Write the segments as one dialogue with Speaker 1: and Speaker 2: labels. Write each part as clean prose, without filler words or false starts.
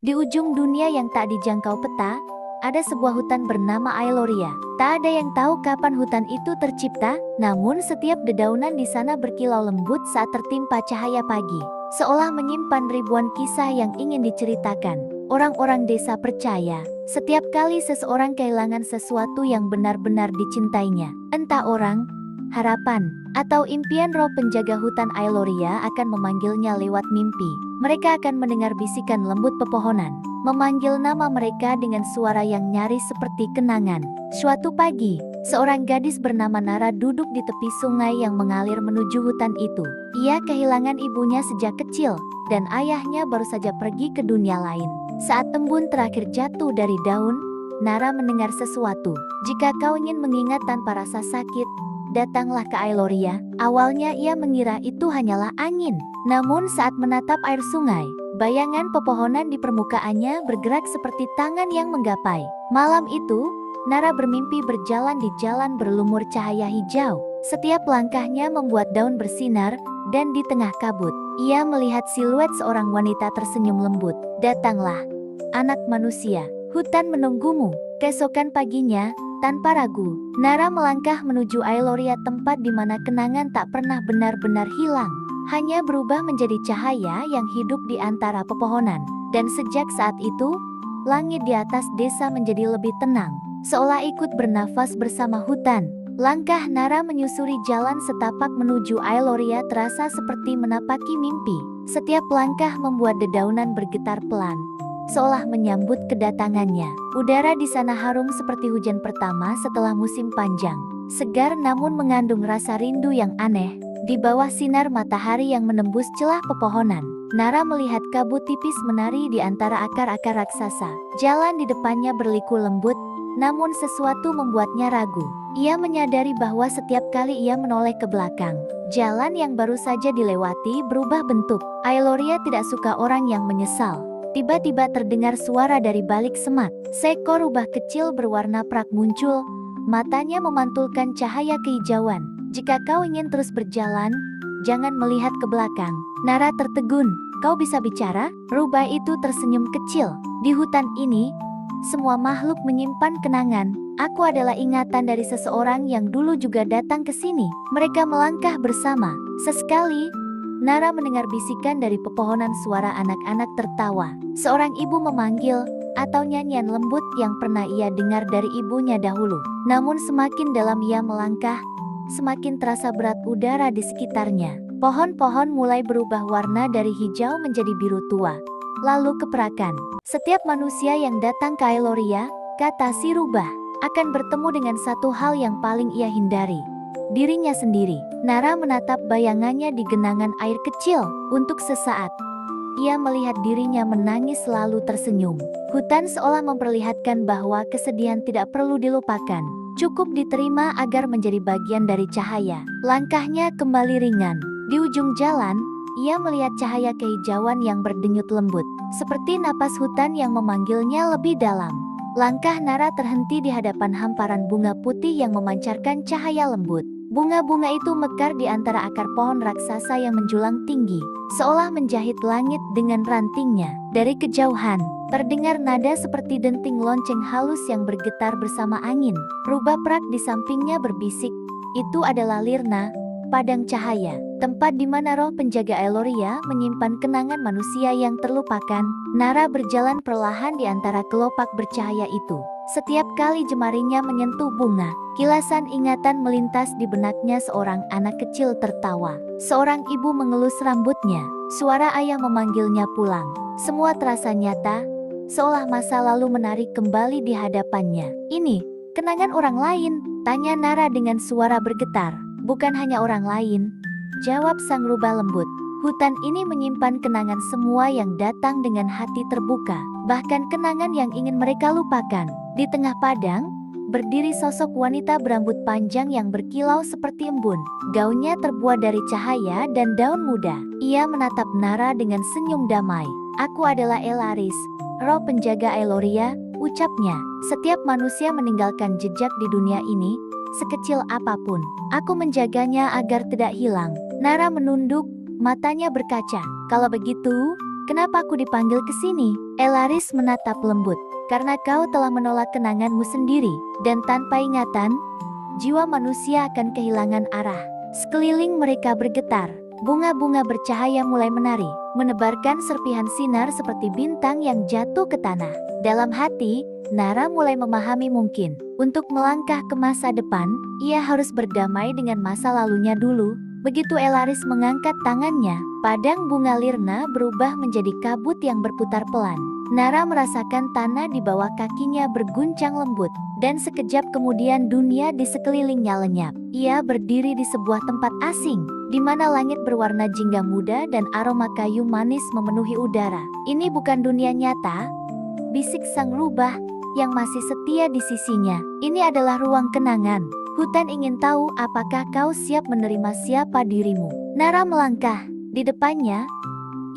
Speaker 1: Di ujung dunia yang tak dijangkau peta, ada sebuah hutan bernama Ailoria. Tak ada yang tahu kapan hutan itu tercipta, namun setiap dedaunan di sana berkilau lembut saat tertimpa cahaya pagi, seolah menyimpan ribuan kisah yang ingin diceritakan. Orang-orang desa percaya, setiap kali seseorang kehilangan sesuatu yang benar-benar dicintainya, entah orang, harapan, atau impian, roh penjaga hutan Ailoria akan memanggilnya lewat mimpi. Mereka akan mendengar bisikan lembut pepohonan, memanggil nama mereka dengan suara yang nyaris seperti kenangan. Suatu pagi, seorang gadis bernama Nara duduk di tepi sungai yang mengalir menuju hutan itu. Ia kehilangan ibunya sejak kecil, dan ayahnya baru saja pergi ke dunia lain. Saat embun terakhir jatuh dari daun, Nara mendengar sesuatu. Jika kau ingin mengingat tanpa rasa sakit, datanglah ke Ailoria. Awalnya ia mengira itu hanyalah angin. Namun saat menatap air sungai, bayangan pepohonan di permukaannya bergerak seperti tangan yang menggapai. Malam itu, Nara bermimpi berjalan di jalan berlumur cahaya hijau. Setiap langkahnya membuat daun bersinar, dan di tengah kabut, ia melihat siluet seorang wanita tersenyum lembut. Datanglah, anak manusia, hutan menunggumu. Keesokan paginya, tanpa ragu, Nara melangkah menuju Ailoria, tempat di mana kenangan tak pernah benar-benar hilang, hanya berubah menjadi cahaya yang hidup di antara pepohonan. Dan sejak saat itu, langit di atas desa menjadi lebih tenang, seolah ikut bernafas bersama hutan. Langkah Nara menyusuri jalan setapak menuju Ailoria terasa seperti menapaki mimpi. Setiap langkah membuat dedaunan bergetar pelan, seolah menyambut kedatangannya. Udara di sana harum seperti hujan pertama setelah musim panjang, segar namun mengandung rasa rindu yang aneh. Di bawah sinar matahari yang menembus celah pepohonan, Nara melihat kabut tipis menari di antara akar-akar raksasa. Jalan di depannya berliku lembut, namun sesuatu membuatnya ragu. Ia menyadari bahwa setiap kali ia menoleh ke belakang, jalan yang baru saja dilewati berubah bentuk. Ailoria tidak suka orang yang menyesal. Tiba-tiba terdengar suara dari balik semak. Seekor rubah kecil berwarna perak muncul, matanya memantulkan cahaya kehijauan. Jika kau ingin terus berjalan, jangan melihat ke belakang. Nara tertegun. Kau bisa bicara? Rubah itu tersenyum kecil. Di hutan ini, semua makhluk menyimpan kenangan. Aku adalah ingatan dari seseorang yang dulu juga datang ke sini. Mereka melangkah bersama. Sesekali, Nara mendengar bisikan dari pepohonan, suara anak-anak tertawa. Seorang ibu memanggil, atau nyanyian lembut yang pernah ia dengar dari ibunya dahulu. Namun semakin dalam ia melangkah, semakin terasa berat udara di sekitarnya. Pohon-pohon mulai berubah warna dari hijau menjadi biru tua, lalu keperakan. Setiap manusia yang datang ke Ailoria, kata si rubah, akan bertemu dengan satu hal yang paling ia hindari, dirinya sendiri. Nara menatap bayangannya di genangan air kecil. Untuk sesaat, ia melihat dirinya menangis lalu tersenyum. Hutan seolah memperlihatkan bahwa kesedihan tidak perlu dilupakan, cukup diterima agar menjadi bagian dari cahaya. Langkahnya kembali ringan. Di ujung jalan, ia melihat cahaya kehijauan yang berdenyut lembut, seperti napas hutan yang memanggilnya lebih dalam. Langkah Nara terhenti di hadapan hamparan bunga putih yang memancarkan cahaya lembut. Bunga-bunga itu mekar di antara akar pohon raksasa yang menjulang tinggi, seolah menjahit langit dengan rantingnya. Dari kejauhan, terdengar nada seperti denting lonceng halus yang bergetar bersama angin. Rubah perak di sampingnya berbisik, itu adalah Lirna, padang cahaya, tempat di mana roh penjaga Ailoria menyimpan kenangan manusia yang terlupakan. Nara berjalan perlahan di antara kelopak bercahaya itu. Setiap kali jemarinya menyentuh bunga, kilasan ingatan melintas di benaknya. Seorang anak kecil tertawa, seorang ibu mengelus rambutnya, suara ayah memanggilnya pulang. Semua terasa nyata, seolah masa lalu menarik kembali di hadapannya. Ini kenangan orang lain? Tanya Nara dengan suara bergetar. Bukan hanya orang lain, jawab sang rubah lembut. Hutan ini menyimpan kenangan semua yang datang dengan hati terbuka, bahkan kenangan yang ingin mereka lupakan. Di tengah padang, berdiri sosok wanita berambut panjang yang berkilau seperti embun. Gaunnya terbuat dari cahaya dan daun muda. Ia menatap Nara dengan senyum damai. Aku adalah Elaris, roh penjaga Ailoria, ucapnya. Setiap manusia meninggalkan jejak di dunia ini, sekecil apapun. Aku menjaganya agar tidak hilang. Nara menunduk, matanya berkaca. Kalau begitu, Kenapa aku dipanggil ke sini? Elaris menatap lembut. Karena kau telah menolak kenanganmu sendiri, dan tanpa ingatan, jiwa manusia akan kehilangan arah. Sekeliling mereka bergetar. Bunga-bunga bercahaya mulai menari, menebarkan serpihan sinar seperti bintang yang jatuh ke tanah. Dalam hati, Nara mulai memahami mungkin. Untuk melangkah ke masa depan, ia harus berdamai dengan masa lalunya dulu. Begitu Elaris mengangkat tangannya, padang bunga Lirna berubah menjadi kabut yang berputar pelan. Nara merasakan tanah di bawah kakinya berguncang lembut, dan sekejap kemudian dunia di sekelilingnya lenyap. Ia berdiri di sebuah tempat asing, di mana langit berwarna jingga muda dan aroma kayu manis memenuhi udara. Ini bukan dunia nyata, bisik sang rubah yang masih setia di sisinya. Ini adalah ruang kenangan. Hutan ingin tahu apakah kau siap menerima siapa dirimu. Nara melangkah. Di depannya,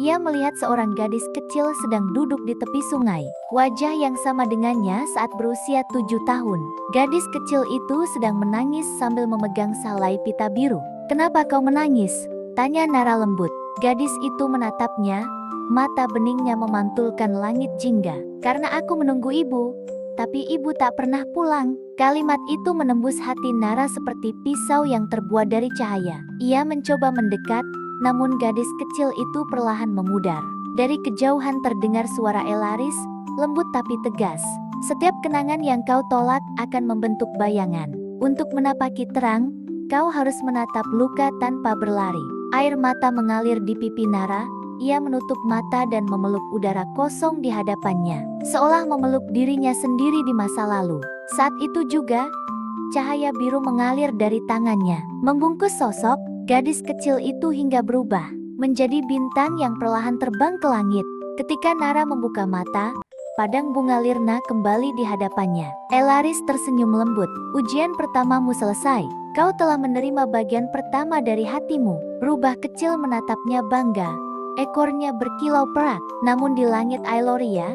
Speaker 1: ia melihat seorang gadis kecil sedang duduk di tepi sungai. Wajah yang sama dengannya saat berusia 7 tahun. Gadis kecil itu sedang menangis sambil memegang salai pita biru. Kenapa kau menangis? Tanya Nara lembut. Gadis itu menatapnya, mata beningnya memantulkan langit jingga. Karena aku menunggu ibu, tapi ibu tak pernah pulang. Kalimat itu menembus hati Nara seperti pisau yang terbuat dari cahaya. Ia mencoba mendekat, namun gadis kecil itu perlahan memudar. Dari kejauhan terdengar suara Elaris, lembut tapi tegas. Setiap kenangan yang kau tolak akan membentuk bayangan. Untuk menapaki terang, kau harus menatap luka tanpa berlari. Air mata mengalir di pipi Nara. Ia menutup mata dan memeluk udara kosong di hadapannya, seolah memeluk dirinya sendiri di masa lalu. Saat itu juga, cahaya biru mengalir dari tangannya, membungkus sosok gadis kecil itu hingga berubah menjadi bintang yang perlahan terbang ke langit. Ketika Nara membuka mata, padang bunga Lirna kembali di hadapannya. Elaris tersenyum lembut. Ujian pertamamu selesai. Kau telah menerima bagian pertama dari hatimu. Rubah kecil menatapnya bangga. Ekornya berkilau perak, namun di langit Ailoria,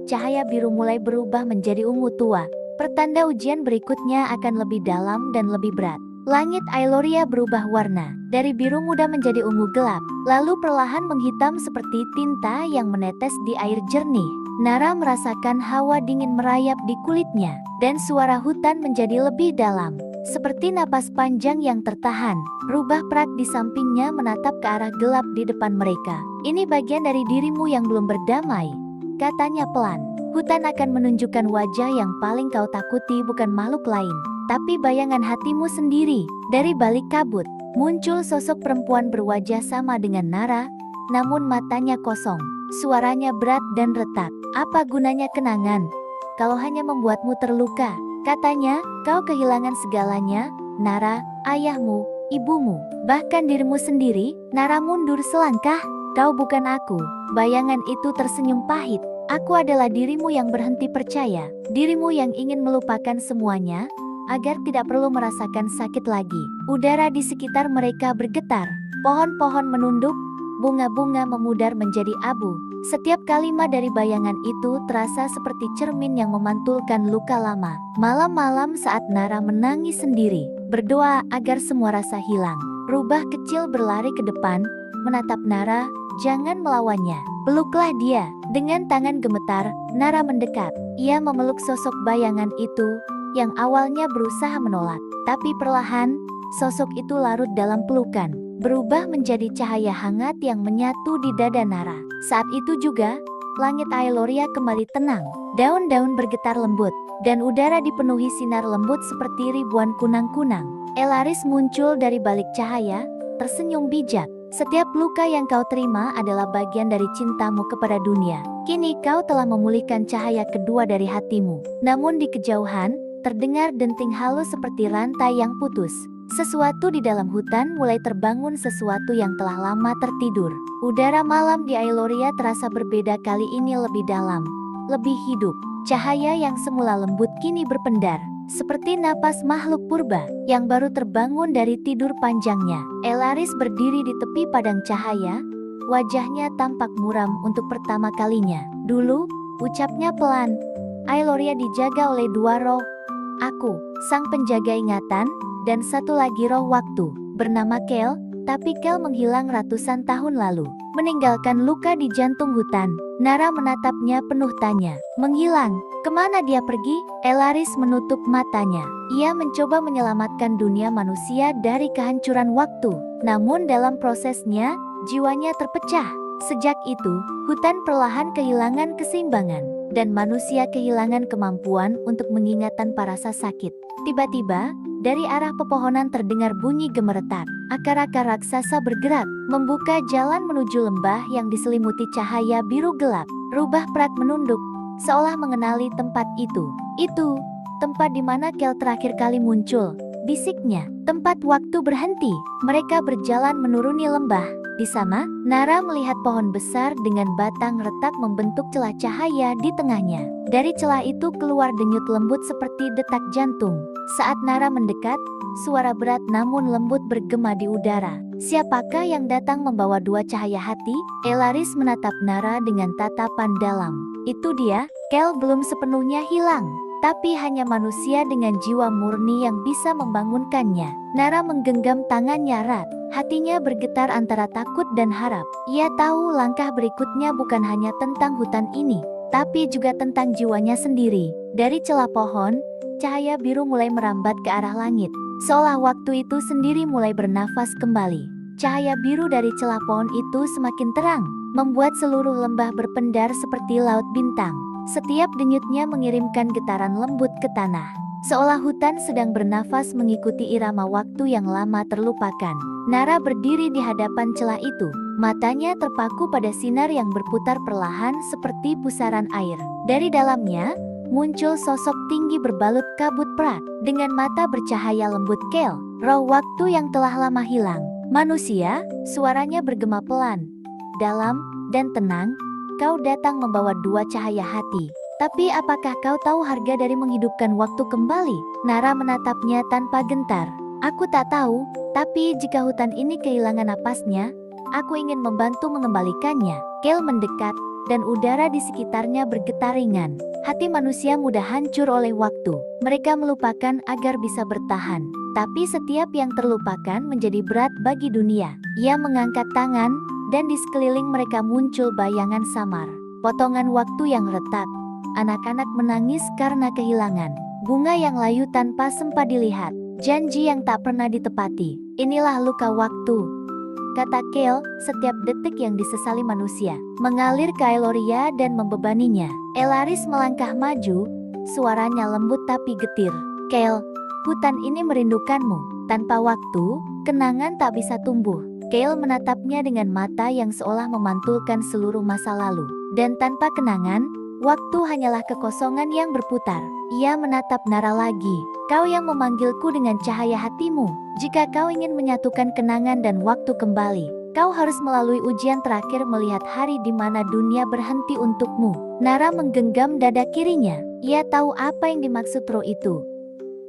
Speaker 1: cahaya biru mulai berubah menjadi ungu tua. Pertanda ujian berikutnya akan lebih dalam dan lebih berat. Langit Ailoria berubah warna, dari biru muda menjadi ungu gelap, lalu perlahan menghitam seperti tinta yang menetes di air jernih. Nara merasakan hawa dingin merayap di kulitnya, dan suara hutan menjadi lebih dalam, seperti napas panjang yang tertahan. Rubah perak di sampingnya menatap ke arah gelap di depan mereka. Ini bagian dari dirimu yang belum berdamai, katanya pelan. Hutan akan menunjukkan wajah yang paling kau takuti bukan makhluk lain, tapi bayangan hatimu sendiri. Dari balik kabut, muncul sosok perempuan berwajah sama dengan Nara, namun matanya kosong. Suaranya berat dan retak. Apa gunanya kenangan kalau hanya membuatmu terluka? Katanya, kau kehilangan segalanya, Nara, ayahmu, ibumu, bahkan dirimu sendiri. Nara mundur selangkah. Kau bukan aku. Bayangan itu tersenyum pahit. Aku adalah dirimu yang berhenti percaya. Dirimu yang ingin melupakan semuanya, agar tidak perlu merasakan sakit lagi. Udara di sekitar mereka bergetar. Pohon-pohon menunduk, bunga-bunga memudar menjadi abu. Setiap kalimat dari bayangan itu terasa seperti cermin yang memantulkan luka lama. Malam-malam saat Nara menangis sendiri, berdoa agar semua rasa hilang, rubah kecil berlari ke depan, menatap Nara. Jangan melawannya, peluklah dia. Dengan tangan gemetar, Nara mendekat. Ia memeluk sosok bayangan itu, yang awalnya berusaha menolak. Tapi perlahan, sosok itu larut dalam pelukan, berubah menjadi cahaya hangat yang menyatu di dada Nara. Saat itu juga, langit Ailoria kembali tenang. Daun-daun bergetar lembut, dan udara dipenuhi sinar lembut seperti ribuan kunang-kunang. Elaris muncul dari balik cahaya, tersenyum bijak. Setiap luka yang kau terima adalah bagian dari cintamu kepada dunia. Kini kau telah memulihkan cahaya kedua dari hatimu. Namun di kejauhan, terdengar denting halus seperti rantai yang putus. Sesuatu di dalam hutan mulai terbangun, sesuatu yang telah lama tertidur. Udara malam di Ailoria terasa berbeda, kali ini lebih dalam, lebih hidup. Cahaya yang semula lembut kini berpendar, seperti napas makhluk purba yang baru terbangun dari tidur panjangnya. Elaris berdiri di tepi padang cahaya, wajahnya tampak muram untuk pertama kalinya. Dulu, ucapnya pelan, Ailoria dijaga oleh dua roh. Aku, sang penjaga ingatan, dan satu lagi roh waktu, bernama Kel, Tapi Kel menghilang ratusan tahun lalu, meninggalkan luka di jantung hutan. Nara menatapnya penuh tanya. Menghilang? Kemana dia pergi? Elaris menutup matanya. Ia mencoba menyelamatkan dunia manusia dari kehancuran waktu. Namun dalam prosesnya, jiwanya terpecah. Sejak itu, hutan perlahan kehilangan keseimbangan, dan manusia kehilangan kemampuan untuk mengingat tanpa rasa sakit. Tiba-tiba, dari arah pepohonan terdengar bunyi gemeretak. Akar-akar raksasa bergerak, membuka jalan menuju lembah yang diselimuti cahaya biru gelap. Rubah Prat menunduk, seolah mengenali tempat itu. Itu, tempat di mana Kel terakhir kali muncul, bisiknya. Tempat waktu berhenti. Mereka berjalan menuruni lembah. Di sana, Nara melihat pohon besar dengan batang retak membentuk celah cahaya di tengahnya. Dari celah itu keluar denyut lembut seperti detak jantung. Saat Nara mendekat, suara berat namun lembut bergema di udara. Siapakah yang datang membawa dua cahaya hati? Elaris menatap Nara dengan tatapan dalam. Itu dia. Kel belum sepenuhnya hilang, tapi hanya manusia dengan jiwa murni yang bisa membangunkannya. Nara menggenggam tangannya erat. Hatinya bergetar antara takut dan harap. Ia tahu langkah berikutnya bukan hanya tentang hutan ini, tapi juga tentang jiwanya sendiri. Dari celah pohon, cahaya biru mulai merambat ke arah langit. Seolah waktu itu sendiri mulai bernafas kembali. Cahaya biru dari celah pohon itu semakin terang, membuat seluruh lembah berpendar seperti laut bintang. Setiap denyutnya mengirimkan getaran lembut ke tanah. Seolah hutan sedang bernafas mengikuti irama waktu yang lama terlupakan. Nara berdiri di hadapan celah itu. Matanya terpaku pada sinar yang berputar perlahan seperti pusaran air. Dari dalamnya, muncul sosok tinggi berbalut kabut perak. Dengan mata bercahaya lembut Kel, roh waktu yang telah lama hilang. Manusia, suaranya bergema pelan, dalam, dan tenang. Kau datang membawa dua cahaya hati. Tapi apakah kau tahu harga dari menghidupkan waktu kembali? Nara menatapnya tanpa gentar. Aku tak tahu, tapi jika hutan ini kehilangan napasnya, aku ingin membantu mengembalikannya. Kel mendekat, dan udara di sekitarnya bergetar ringan. Hati manusia mudah hancur oleh waktu. Mereka melupakan agar bisa bertahan. Tapi setiap yang terlupakan menjadi berat bagi dunia. Ia mengangkat tangan, dan di sekeliling mereka muncul bayangan samar. Potongan waktu yang retak. Anak-anak menangis karena kehilangan. Bunga yang layu tanpa sempat dilihat. Janji yang tak pernah ditepati. Inilah luka waktu, kata Kel. Setiap detik yang disesali manusia mengalir ke Eloria dan membebaninya. Elaris melangkah maju, suaranya lembut tapi getir. Kel, hutan ini merindukanmu. Tanpa waktu, kenangan tak bisa tumbuh. Kel menatapnya dengan mata yang seolah memantulkan seluruh masa lalu. Dan tanpa kenangan, waktu hanyalah kekosongan yang berputar. Ia menatap Nara lagi. Kau yang memanggilku dengan cahaya hatimu. Jika kau ingin menyatukan kenangan dan waktu kembali, kau harus melalui ujian terakhir melihat hari di mana dunia berhenti untukmu. Nara menggenggam dada kirinya. Ia tahu apa yang dimaksud roh itu.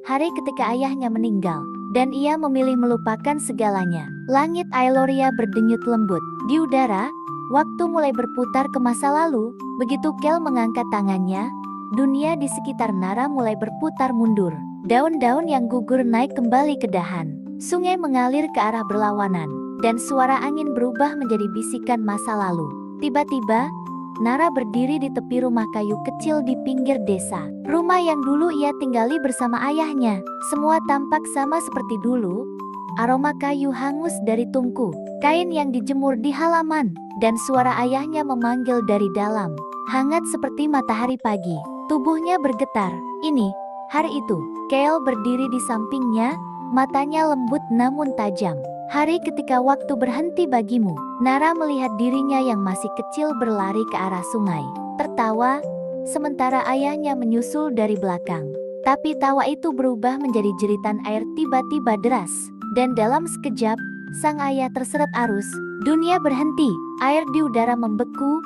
Speaker 1: Hari ketika ayahnya meninggal, dan ia memilih melupakan segalanya. Langit Eloria berdenyut lembut. Di udara, waktu mulai berputar ke masa lalu. Begitu Kel mengangkat tangannya, dunia di sekitar Nara mulai berputar mundur. Daun-daun yang gugur naik kembali ke dahan. Sungai mengalir ke arah berlawanan, dan suara angin berubah menjadi bisikan masa lalu. Tiba-tiba, Nara berdiri di tepi rumah kayu kecil di pinggir desa. Rumah yang dulu ia tinggali bersama ayahnya. Semua tampak sama seperti dulu. Aroma kayu hangus dari tungku, kain yang dijemur di halaman, dan suara ayahnya memanggil dari dalam. Hangat seperti matahari pagi. Tubuhnya bergetar. Ini, hari itu. Kel berdiri di sampingnya, matanya lembut namun tajam. Hari ketika waktu berhenti bagimu. Nara melihat dirinya yang masih kecil berlari ke arah sungai. Tertawa, sementara ayahnya menyusul dari belakang. Tapi tawa itu berubah menjadi jeritan air tiba-tiba deras. Dan dalam sekejap, sang ayah terseret arus. Dunia berhenti, air di udara membeku.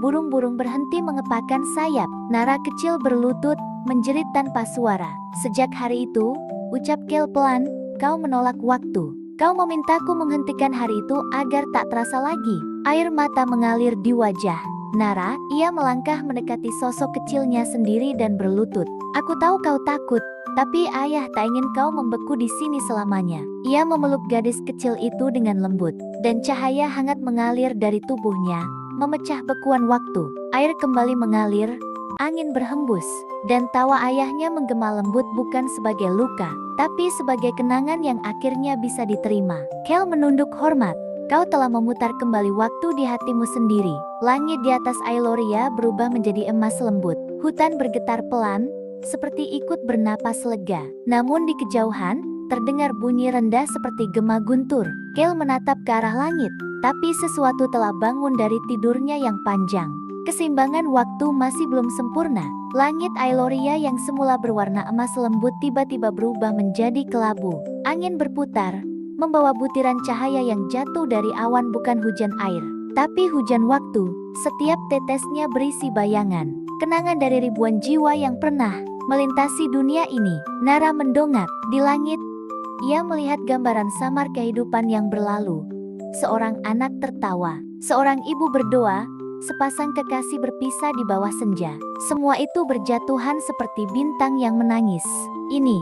Speaker 1: Burung-burung berhenti mengepakkan sayap. Nara kecil berlutut, menjerit tanpa suara. Sejak hari itu, ucap Kel pelan, kau menolak waktu. Kau memintaku menghentikan hari itu agar tak terasa lagi. Air mata mengalir di wajah Nara, ia melangkah mendekati sosok kecilnya sendiri dan berlutut. Aku tahu kau takut, tapi ayah tak ingin kau membeku di sini selamanya. Ia memeluk gadis kecil itu dengan lembut, dan cahaya hangat mengalir dari tubuhnya, memecah bekuan waktu. Air kembali mengalir, angin berhembus, dan tawa ayahnya menggema lembut bukan sebagai luka, tapi sebagai kenangan yang akhirnya bisa diterima. Kel menunduk hormat. Kau telah memutar kembali waktu di hatimu sendiri. Langit di atas Ailoria berubah menjadi emas lembut. Hutan bergetar pelan, seperti ikut bernapas lega. Namun di kejauhan, terdengar bunyi rendah seperti gema guntur. Kel menatap ke arah langit, tapi sesuatu telah bangun dari tidurnya yang panjang. Keseimbangan waktu masih belum sempurna. Langit Ailoria yang semula berwarna emas lembut tiba-tiba berubah menjadi kelabu. Angin berputar, membawa butiran cahaya yang jatuh dari awan, bukan hujan air, tapi hujan waktu. Setiap tetesnya berisi bayangan, kenangan dari ribuan jiwa yang pernah melintasi dunia ini. Nara mendongak. Di langit, ia melihat gambaran samar kehidupan yang berlalu. Seorang anak tertawa, seorang ibu berdoa, sepasang kekasih berpisah di bawah senja. Semua itu berjatuhan seperti bintang yang menangis. Ini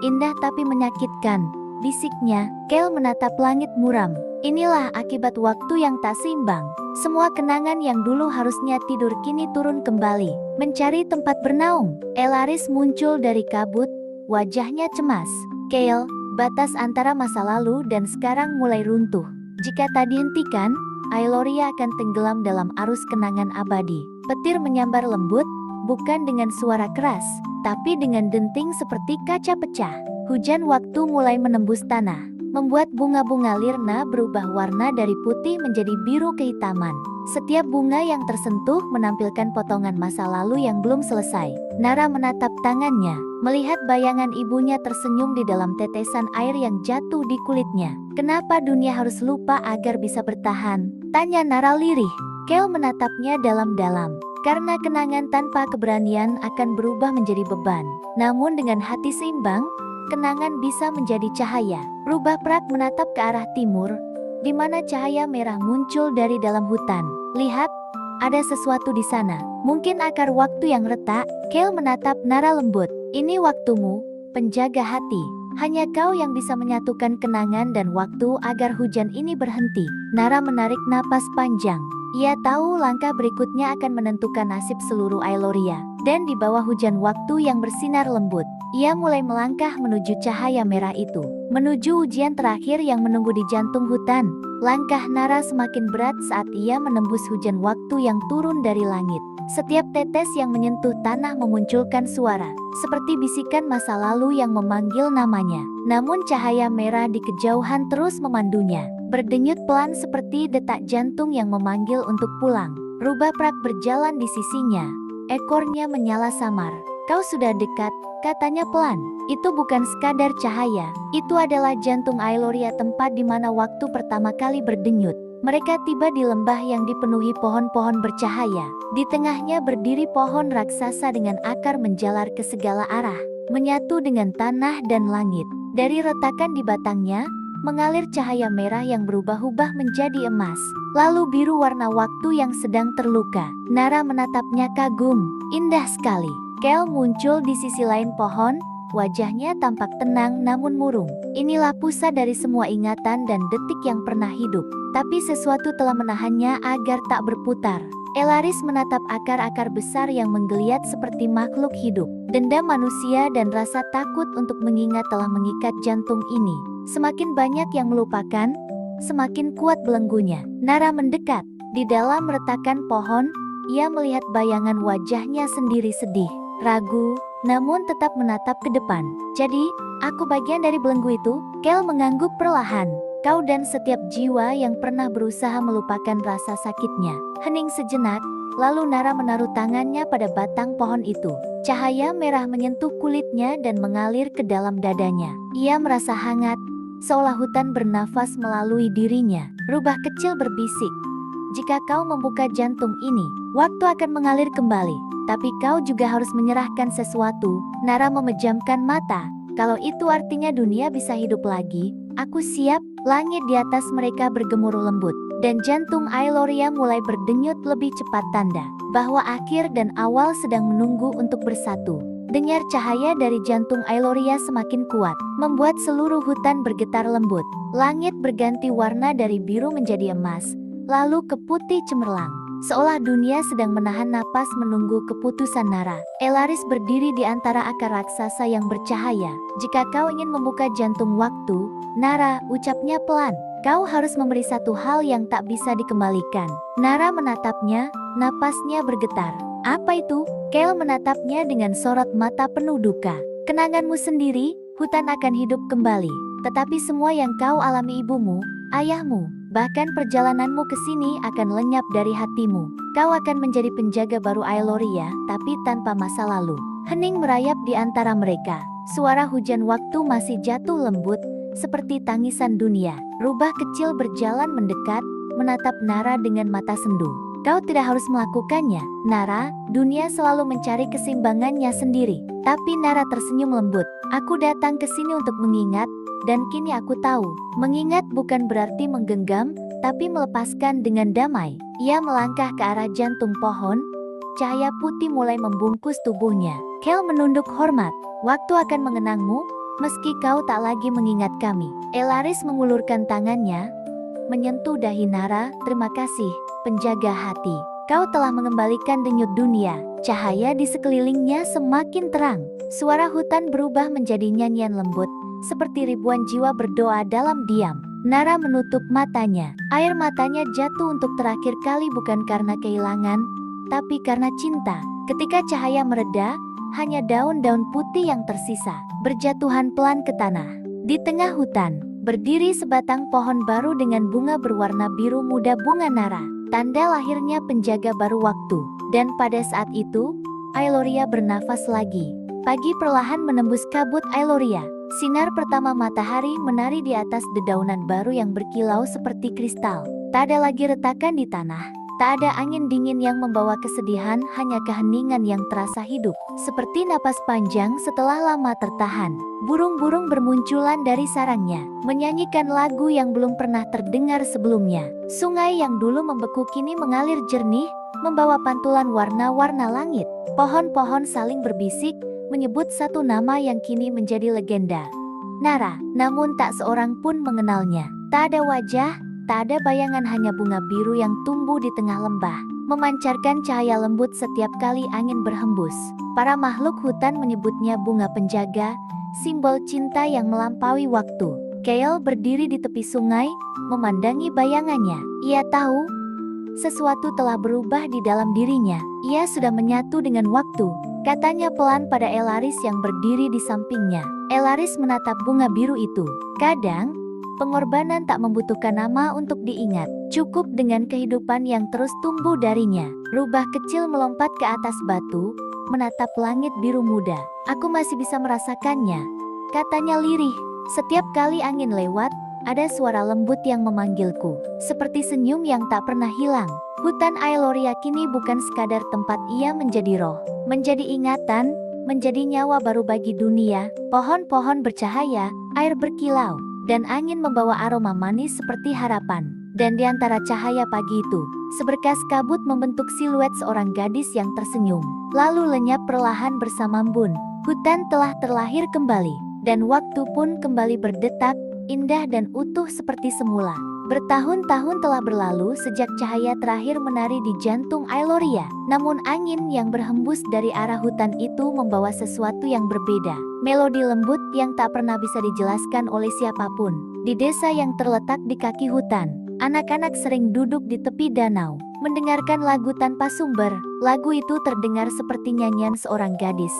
Speaker 1: indah tapi menyakitkan, bisiknya. Kel menatap langit muram. Inilah akibat waktu yang tak seimbang. Semua kenangan yang dulu harusnya tidur kini turun kembali, mencari tempat bernaung. Elaris muncul dari kabut, wajahnya cemas. Kel, batas antara masa lalu dan sekarang mulai runtuh. Jika tak dihentikan, Ailoria akan tenggelam dalam arus kenangan abadi. Petir menyambar lembut, bukan dengan suara keras, tapi dengan denting seperti kaca pecah. Hujan waktu mulai menembus tanah, membuat bunga-bunga Lirna berubah warna dari putih menjadi biru kehitaman. Setiap bunga yang tersentuh menampilkan potongan masa lalu yang belum selesai. Nara menatap tangannya, melihat bayangan ibunya tersenyum di dalam tetesan air yang jatuh di kulitnya. Kenapa dunia harus lupa agar bisa bertahan? Tanya Nara lirih. Kel menatapnya dalam-dalam. Karena kenangan tanpa keberanian akan berubah menjadi beban. Namun dengan hati seimbang, kenangan bisa menjadi cahaya. Rubah Prak menatap ke arah timur, di mana cahaya merah muncul dari dalam hutan. Lihat, ada sesuatu di sana. Mungkin akar waktu yang retak. Kel menatap Nara lembut. Ini waktumu, penjaga hati. Hanya kau yang bisa menyatukan kenangan dan waktu agar hujan ini berhenti. Nara menarik napas panjang. Ia tahu langkah berikutnya akan menentukan nasib seluruh Ailoria. Dan di bawah hujan waktu yang bersinar lembut, ia mulai melangkah menuju cahaya merah itu. Menuju ujian terakhir yang menunggu di jantung hutan. Langkah Nara semakin berat saat ia menembus hujan waktu yang turun dari langit. Setiap tetes yang menyentuh tanah memunculkan suara, seperti bisikan masa lalu yang memanggil namanya. Namun cahaya merah di kejauhan terus memandunya, berdenyut pelan seperti detak jantung yang memanggil untuk pulang. Rubah Prak berjalan di sisinya, ekornya menyala samar. Kau sudah dekat, katanya pelan. Itu bukan sekadar cahaya, itu adalah jantung Ailoria, tempat di mana waktu pertama kali berdenyut. Mereka tiba di lembah yang dipenuhi pohon-pohon bercahaya. Di tengahnya berdiri pohon raksasa dengan akar menjalar ke segala arah, menyatu dengan tanah dan langit. Dari retakan di batangnya, mengalir cahaya merah yang berubah-ubah menjadi emas, lalu biru warna waktu yang sedang terluka. Nara menatapnya kagum. Indah sekali. Kel muncul di sisi lain pohon, wajahnya tampak tenang namun murung. Inilah pusat dari semua ingatan dan detik yang pernah hidup. Tapi sesuatu telah menahannya agar tak berputar. Elaris menatap akar-akar besar yang menggeliat seperti makhluk hidup. Dendam manusia dan rasa takut untuk mengingat telah mengikat jantung ini. Semakin banyak yang melupakan, semakin kuat belenggunya. Nara mendekat. Di dalam retakan pohon, ia melihat bayangan wajahnya sendiri, sedih, ragu, namun tetap menatap ke depan. Jadi, aku bagian dari belenggu itu? Kel mengangguk perlahan. Kau dan setiap jiwa yang pernah berusaha melupakan rasa sakitnya. Hening sejenak, lalu Nara menaruh tangannya pada batang pohon itu. Cahaya merah menyentuh kulitnya dan mengalir ke dalam dadanya. Ia merasa hangat, seolah hutan bernafas melalui dirinya. Rubah kecil berbisik, jika kau membuka jantung ini, waktu akan mengalir kembali. Tapi kau juga harus menyerahkan sesuatu. Nara memejamkan mata. Kalau itu artinya dunia bisa hidup lagi, aku siap. Langit di atas mereka bergemuruh lembut, dan jantung Ailoria mulai berdenyut lebih cepat, tanda bahwa akhir dan awal sedang menunggu untuk bersatu. Dengar cahaya dari jantung Ailoria semakin kuat, membuat seluruh hutan bergetar lembut. Langit berganti warna dari biru menjadi emas, lalu ke putih cemerlang. Seolah dunia sedang menahan napas menunggu keputusan Nara. Elaris berdiri di antara akar raksasa yang bercahaya. Jika kau ingin membuka jantung waktu, Nara, ucapnya pelan, kau harus memberi satu hal yang tak bisa dikembalikan. Nara menatapnya, napasnya bergetar. Apa itu? Kel menatapnya dengan sorot mata penuh duka. Kenanganmu sendiri, hutan akan hidup kembali. Tetapi semua yang kau alami ibumu, ayahmu, bahkan perjalananmu ke sini akan lenyap dari hatimu. Kau akan menjadi penjaga baru Ailoria, tapi tanpa masa lalu. Hening merayap di antara mereka. Suara hujan waktu masih jatuh lembut, seperti tangisan dunia. Rubah kecil berjalan mendekat, menatap Nara dengan mata sendu. Kau tidak harus melakukannya, Nara. Dunia selalu mencari keseimbangannya sendiri. Tapi Nara tersenyum lembut. Aku datang ke sini untuk mengingat, dan kini aku tahu, mengingat bukan berarti menggenggam, tapi melepaskan dengan damai. Ia melangkah ke arah jantung pohon. Cahaya putih mulai membungkus tubuhnya. Kel menunduk hormat. Waktu akan mengenangmu, meski kau tak lagi mengingat kami. Elaris mengulurkan tangannya, menyentuh dahi Nara. Terima kasih, penjaga hati. Kau telah mengembalikan denyut dunia. Cahaya di sekelilingnya semakin terang. Suara hutan berubah menjadi nyanyian lembut, seperti ribuan jiwa berdoa dalam diam. Nara menutup matanya. Air matanya jatuh untuk terakhir kali, bukan karena kehilangan, tapi karena cinta. Ketika cahaya mereda, hanya daun-daun putih yang tersisa, berjatuhan pelan ke tanah. Di tengah hutan, berdiri sebatang pohon baru dengan bunga berwarna biru muda, bunga Nara, tanda lahirnya penjaga baru waktu. Dan pada saat itu, Ailoria bernafas lagi. Pagi perlahan menembus kabut Ailoria. Sinar pertama matahari menari di atas dedaunan baru yang berkilau seperti kristal. Tak ada lagi retakan di tanah. Tak ada angin dingin yang membawa kesedihan, hanya keheningan yang terasa hidup. Seperti napas panjang setelah lama tertahan. Burung-burung bermunculan dari sarangnya, menyanyikan lagu yang belum pernah terdengar sebelumnya. Sungai yang dulu membeku kini mengalir jernih, membawa pantulan warna-warna langit. Pohon-pohon saling berbisik, menyebut satu nama yang kini menjadi legenda, Nara. Namun tak seorang pun mengenalnya. Tak ada wajah, tak ada bayangan, hanya bunga biru yang tumbuh di tengah lembah, memancarkan cahaya lembut setiap kali angin berhembus. Para makhluk hutan menyebutnya bunga penjaga, simbol cinta yang melampaui waktu. Kale berdiri di tepi sungai, memandangi bayangannya. Ia tahu sesuatu telah berubah di dalam dirinya. Ia sudah menyatu dengan waktu, katanya pelan pada Elaris yang berdiri di sampingnya. Elaris menatap bunga biru itu. Kadang, pengorbanan tak membutuhkan nama untuk diingat. Cukup dengan kehidupan yang terus tumbuh darinya. Rubah kecil melompat ke atas batu, menatap langit biru muda. Aku masih bisa merasakannya, katanya lirih. Setiap kali angin lewat, ada suara lembut yang memanggilku, seperti senyum yang tak pernah hilang. Hutan Ailoria kini bukan sekadar tempat ia menjadi roh, menjadi ingatan, menjadi nyawa baru bagi dunia. Pohon-pohon bercahaya, air berkilau, dan angin membawa aroma manis seperti harapan. Dan di antara cahaya pagi itu, seberkas kabut membentuk siluet seorang gadis yang tersenyum, lalu lenyap perlahan bersama embun. Hutan telah terlahir kembali, dan waktu pun kembali berdetak, indah dan utuh seperti semula. Bertahun-tahun telah berlalu sejak cahaya terakhir menari di jantung Ailoria. Namun angin yang berhembus dari arah hutan itu membawa sesuatu yang berbeda. Melodi lembut yang tak pernah bisa dijelaskan oleh siapapun. Di desa yang terletak di kaki hutan, anak-anak sering duduk di tepi danau, mendengarkan lagu tanpa sumber. Lagu itu terdengar seperti nyanyian seorang gadis,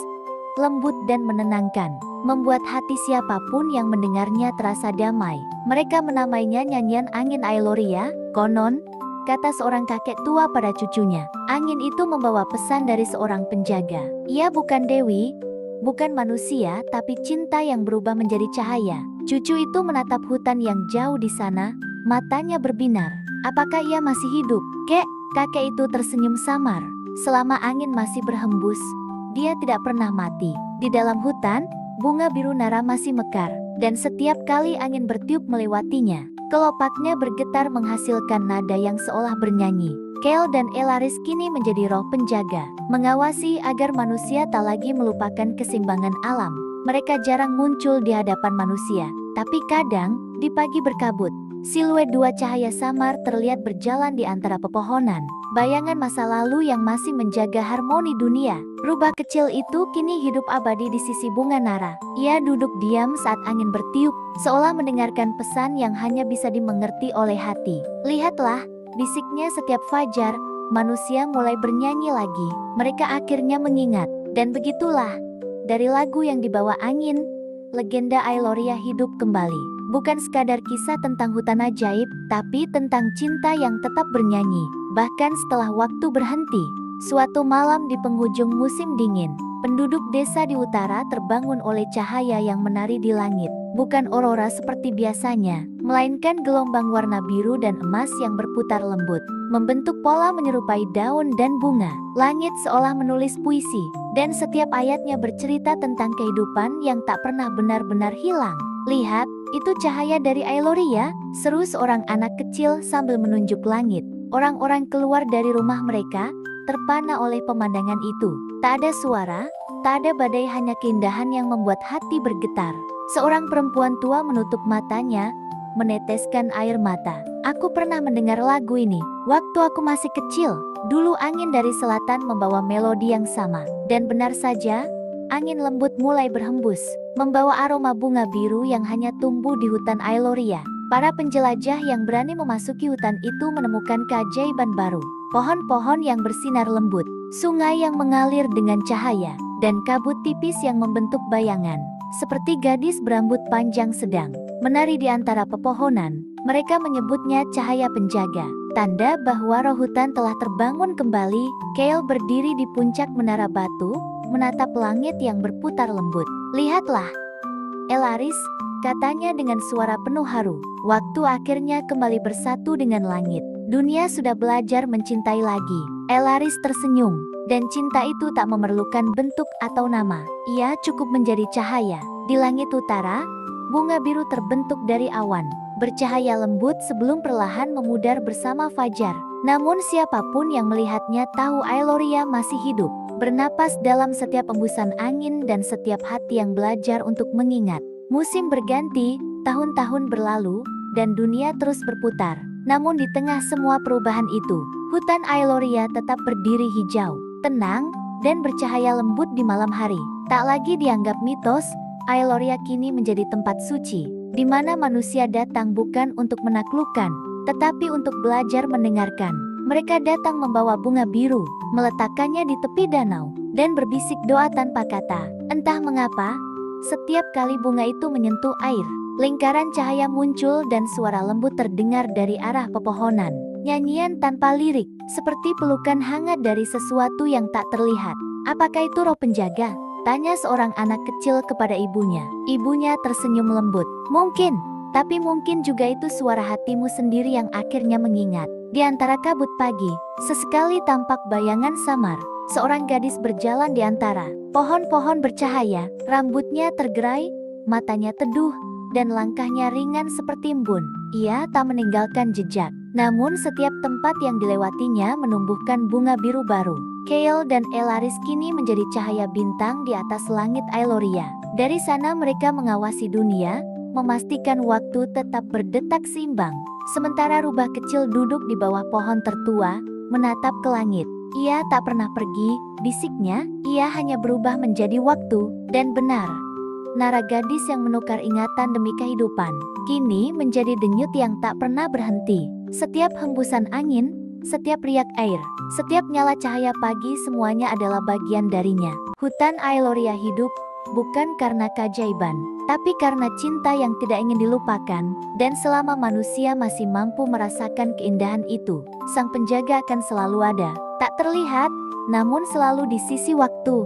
Speaker 1: lembut dan menenangkan, membuat hati siapapun yang mendengarnya terasa damai. Mereka menamainya nyanyian angin Ailoria. Konon, kata seorang kakek tua pada cucunya, angin itu membawa pesan dari seorang penjaga. Ia bukan dewi, bukan manusia, tapi cinta yang berubah menjadi cahaya. Cucu itu menatap hutan yang jauh di sana, matanya berbinar. Apakah ia masih hidup, kek? Kakek itu tersenyum samar. Selama angin masih berhembus, dia tidak pernah mati. Di dalam hutan, bunga biru Nara masih mekar, dan setiap kali angin bertiup melewatinya, kelopaknya bergetar menghasilkan nada yang seolah bernyanyi. Kale dan Elaris kini menjadi roh penjaga, mengawasi agar manusia tak lagi melupakan keseimbangan alam. Mereka jarang muncul di hadapan manusia, tapi kadang, di pagi berkabut, siluet dua cahaya samar terlihat berjalan di antara pepohonan. Bayangan masa lalu yang masih menjaga harmoni dunia. Rubah kecil itu kini hidup abadi di sisi bunga Nara. Ia duduk diam saat angin bertiup, seolah mendengarkan pesan yang hanya bisa dimengerti oleh hati. Lihatlah, bisiknya setiap fajar, manusia mulai bernyanyi lagi. Mereka akhirnya mengingat, dan begitulah. Dari lagu yang dibawa angin, legenda Ailoria hidup kembali. Bukan sekadar kisah tentang hutan ajaib, tapi tentang cinta yang tetap bernyanyi, bahkan setelah waktu berhenti. Suatu malam di penghujung musim dingin, penduduk desa di utara terbangun oleh cahaya yang menari di langit. Bukan aurora seperti biasanya, melainkan gelombang warna biru dan emas yang berputar lembut, membentuk pola menyerupai daun dan bunga. Langit seolah menulis puisi, dan setiap ayatnya bercerita tentang kehidupan yang tak pernah benar-benar hilang. "Lihat, itu cahaya dari Ailoria," seru seorang anak kecil sambil menunjuk langit. Orang-orang keluar dari rumah mereka, terpana oleh pemandangan itu. Tak ada suara, tak ada badai, hanya keindahan yang membuat hati bergetar. Seorang perempuan tua menutup matanya, meneteskan air mata. "Aku pernah mendengar lagu ini, waktu aku masih kecil. Dulu angin dari selatan membawa melodi yang sama. Dan benar saja, angin lembut mulai berhembus, membawa aroma bunga biru yang hanya tumbuh di hutan Ailoria. Para penjelajah yang berani memasuki hutan itu menemukan keajaiban baru. Pohon-pohon yang bersinar lembut, sungai yang mengalir dengan cahaya, dan kabut tipis yang membentuk bayangan. Seperti gadis berambut panjang sedang menari di antara pepohonan. Mereka menyebutnya cahaya penjaga, tanda bahwa roh hutan telah terbangun kembali. Kale berdiri di puncak menara batu, menatap langit yang berputar lembut. "Lihatlah, Elaris," katanya dengan suara penuh haru. "Waktu akhirnya kembali bersatu dengan langit. Dunia sudah belajar mencintai lagi." Elaris tersenyum, dan cinta itu tak memerlukan bentuk atau nama. Ia cukup menjadi cahaya. Di langit utara, bunga biru terbentuk dari awan, bercahaya lembut sebelum perlahan memudar bersama fajar. Namun siapapun yang melihatnya tahu Ailoria masih hidup, bernapas dalam setiap embusan angin dan setiap hati yang belajar untuk mengingat. Musim berganti, tahun-tahun berlalu, dan dunia terus berputar. Namun di tengah semua perubahan itu, hutan Ailoria tetap berdiri hijau, tenang, dan bercahaya lembut di malam hari. Tak lagi dianggap mitos, Ailoria kini menjadi tempat suci, di mana manusia datang bukan untuk menaklukkan, tetapi untuk belajar mendengarkan. Mereka datang membawa bunga biru, meletakkannya di tepi danau, dan berbisik doa tanpa kata. Entah mengapa, setiap kali bunga itu menyentuh air, lingkaran cahaya muncul dan suara lembut terdengar dari arah pepohonan. Nyanyian tanpa lirik, seperti pelukan hangat dari sesuatu yang tak terlihat. "Apakah itu roh penjaga?" tanya seorang anak kecil kepada ibunya. Ibunya tersenyum lembut. "Mungkin, tapi mungkin juga itu suara hatimu sendiri yang akhirnya mengingat." Di antara kabut pagi, sesekali tampak bayangan samar. Seorang gadis berjalan di antara pohon-pohon bercahaya, rambutnya tergerai, matanya teduh, dan langkahnya ringan seperti embun. Ia tak meninggalkan jejak, namun setiap tempat yang dilewatinya menumbuhkan bunga biru baru. Kale dan Elaris kini menjadi cahaya bintang di atas langit Ailoria. Dari sana mereka mengawasi dunia, memastikan waktu tetap berdetak seimbang. Sementara rubah kecil duduk di bawah pohon tertua, menatap ke langit. Ia tak pernah pergi, bisiknya, ia hanya berubah menjadi waktu, dan benar. Nara gadis yang menukar ingatan demi kehidupan, kini menjadi denyut yang tak pernah berhenti. Setiap hembusan angin, setiap riak air, setiap nyala cahaya pagi, semuanya adalah bagian darinya. Hutan Ailoria hidup, bukan karena keajaiban, tapi karena cinta yang tidak ingin dilupakan. Dan selama manusia masih mampu merasakan keindahan itu, sang penjaga akan selalu ada. Tak terlihat, namun selalu di sisi waktu.